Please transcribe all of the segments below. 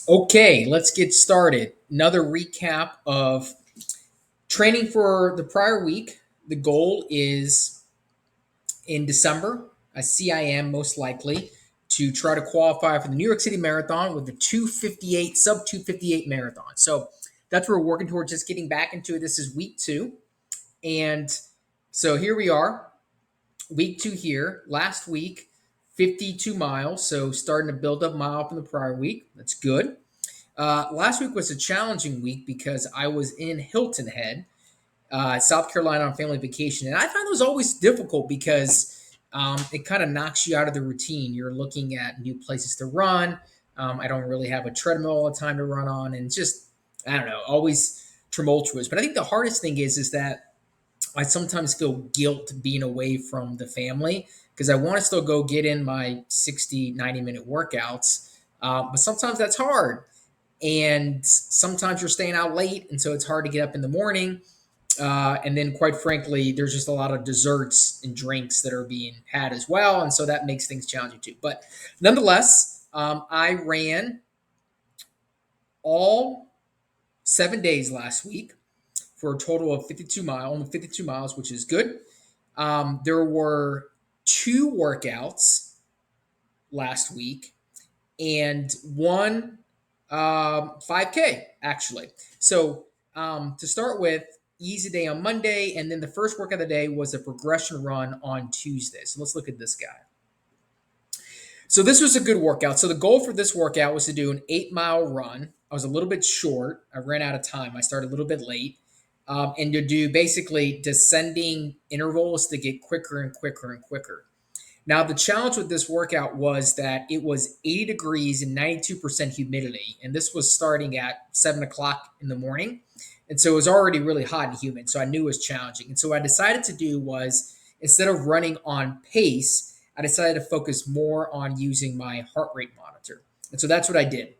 Okay, let's get started. Another recap of training for the prior week. The goal is in December, a CIM most likely, to try to qualify for the New York City Marathon with the 258, sub 258 marathon. So that's what we're working towards, just getting back into it. This is week two. And so here we are, week two here. Last week, 52 miles. So starting to build up mile from the prior week. That's good. Last week was a challenging week because I was in Hilton Head, South Carolina on family vacation. And I find those always difficult because it kind of knocks you out of the routine. You're looking at new places to run. I don't really have a treadmill all the time to run on. And just, I don't know, always tumultuous. But I think the hardest thing is that I sometimes feel guilt being away from the family because I want to still go get in my 60, 90-minute workouts. But sometimes that's hard and sometimes you're staying out late and so it's hard to get up in the morning, and then quite frankly there's just a lot of desserts and drinks that are being had as well, and so that makes things challenging too. But nonetheless, I ran all 7 days last week for a total of 52 miles, which is good. There were two workouts last week and one 5K actually. So to start with, easy day on Monday, and then the first workout of the day was a progression run on Tuesday. So let's look at this guy. So this was a good workout. So the goal for this workout was to do an 8 mile run. I was a little bit short. I ran out of time. I started a little bit late. And to do basically descending intervals to get quicker and quicker and quicker. Now, the challenge with this workout was that it was 80 degrees and 92% humidity. And this was starting at 7 o'clock in the morning. And so it was already really hot and humid. So I knew it was challenging. And so what I decided to do was, instead of running on pace, I decided to focus more on using my heart rate monitor. And so that's what I did.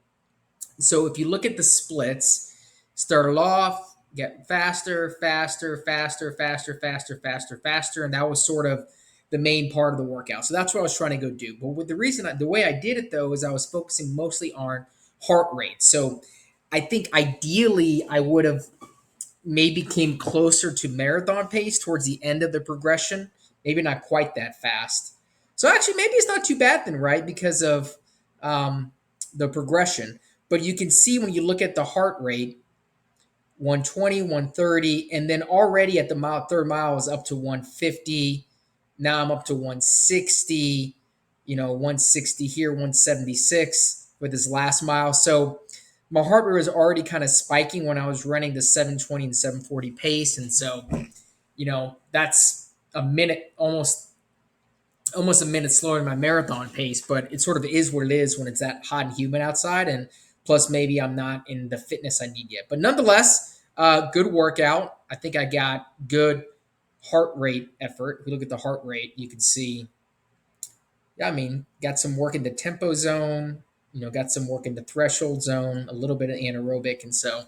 So if you look at the splits, started off, get faster, faster, faster, faster, faster, faster, faster. And that was sort of the main part of the workout. So that's what I was trying to go do. But with the way I did it though, is I was focusing mostly on heart rate. So I think ideally I would have maybe came closer to marathon pace towards the end of the progression. Maybe not quite that fast. So actually, maybe it's not too bad then, right? Because of the progression. But you can see when you look at the heart rate, 120, 130, and then already at the third mile is up to 150. Now I'm up to 160, 160 here, 176 for this last mile. So my heart rate was already kind of spiking when I was running the 720 and 740 pace. And so, that's a minute, almost a minute slower than my marathon pace, but it sort of is what it is when it's that hot and humid outside. And plus, maybe I'm not in the fitness I need yet. But nonetheless, good workout. I think I got good heart rate effort. If you look at the heart rate, you can see, yeah, I mean, got some work in the tempo zone, got some work in the threshold zone, a little bit of anaerobic. And so,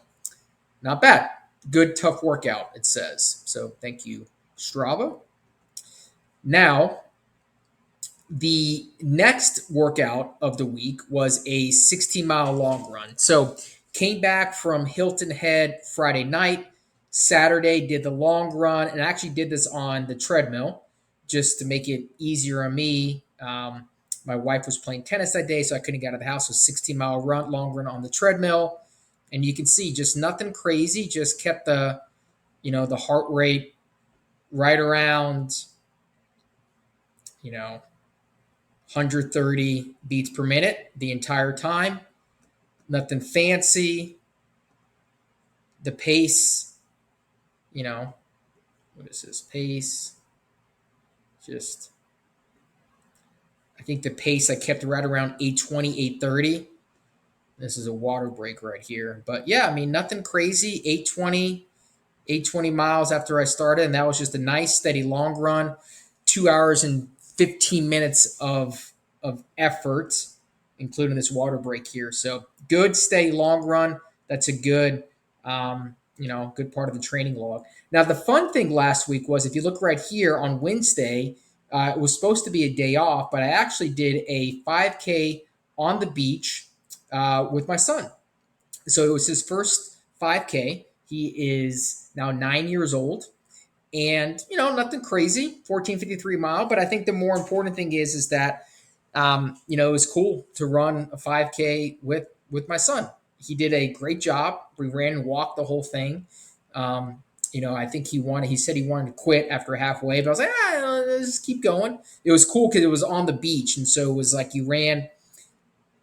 not bad. Good, tough workout, it says. So, thank you, Strava. Now, the next workout of the week was a 16-mile long run. So came back from Hilton Head Friday night. Saturday did the long run, and I actually did this on the treadmill just to make it easier on me. My wife was playing tennis that day, so I couldn't get out of the house. So 16-mile run, long run on the treadmill, and you can see just nothing crazy. Just kept the heart rate right around, 130 beats per minute the entire time. Nothing fancy. The pace, what is this? Pace. Just, I think the pace I kept right around 820, 830. This is a water break right here. But yeah, I mean, nothing crazy. 820 miles after I started. And that was just a nice, steady long run. 2 hours and 15 minutes of effort, including this water break here. So good, steady long run. That's a good, good part of the training log. Now, the fun thing last week was, if you look right here on Wednesday, it was supposed to be a day off, but I actually did a 5K on the beach with my son. So it was his first 5K. He is now 9 years old, and nothing crazy, 14:53 mile. But I think the more important thing is that it was cool to run a 5K with my son. He did a great job. We ran and walked the whole thing. I think he said he wanted to quit after halfway, but I was like, let's just keep going. It was cool because it was on the beach, and so it was like you ran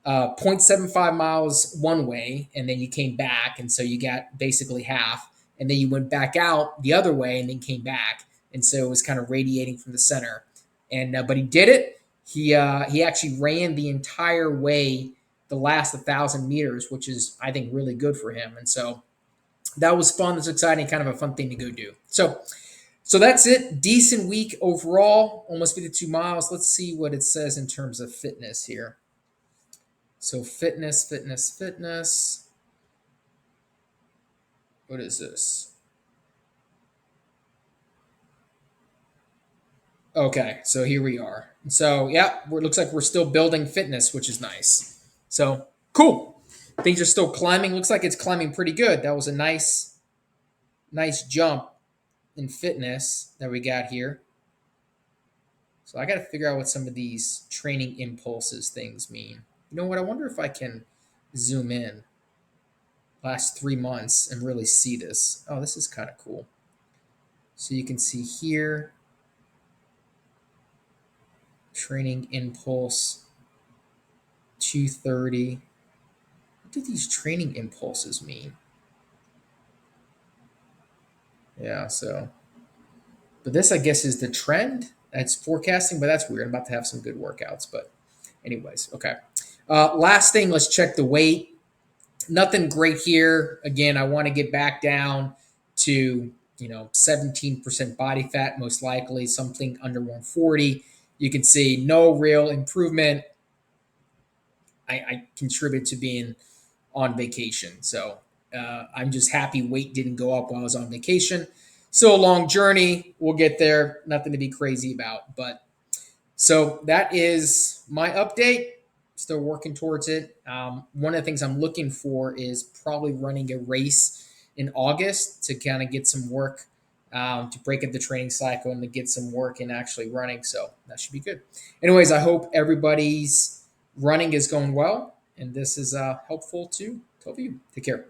0.75 miles one way, and then you came back, and so you got basically half, and then you went back out the other way, and then came back, and so it was kind of radiating from the center. And but he did it. He actually ran the entire way, the last 1,000 meters, which is I think really good for him, and so that was fun. That's exciting, kind of a fun thing to go do. So that's it. Decent week overall, almost 52 miles. Let's see what it says in terms of fitness here. So fitness, fitness, fitness. What is this? Okay, so here we are. So yeah, it looks like we're still building fitness, which is nice. So cool. Things are still climbing. Looks like it's climbing pretty good. That was a nice jump in fitness that we got here. So I got to figure out what some of these training impulses things mean. You know what? I wonder if I can zoom in last 3 months and really see this. Oh, this is kind of cool. So you can see here training impulse 230. What do these training impulses mean? Yeah, so but this I guess is the trend. That's forecasting, but that's weird. I'm about to have some good workouts, but anyways, okay. Last thing, let's check the weight. Nothing great here. Again, I want to get back down to 17% body fat, most likely something under 140. You can see no real improvement. I contribute to being on vacation. So I'm just happy weight didn't go up while I was on vacation. Still a long journey. We'll get there. Nothing to be crazy about. But so that is my update. Still working towards it. One of the things I'm looking for is probably running a race in August to kind of get some work, to break up the training cycle and to get some work in actually running. So that should be good. Anyways, I hope everybody's running is going well, and this is helpful to all of you. Take care.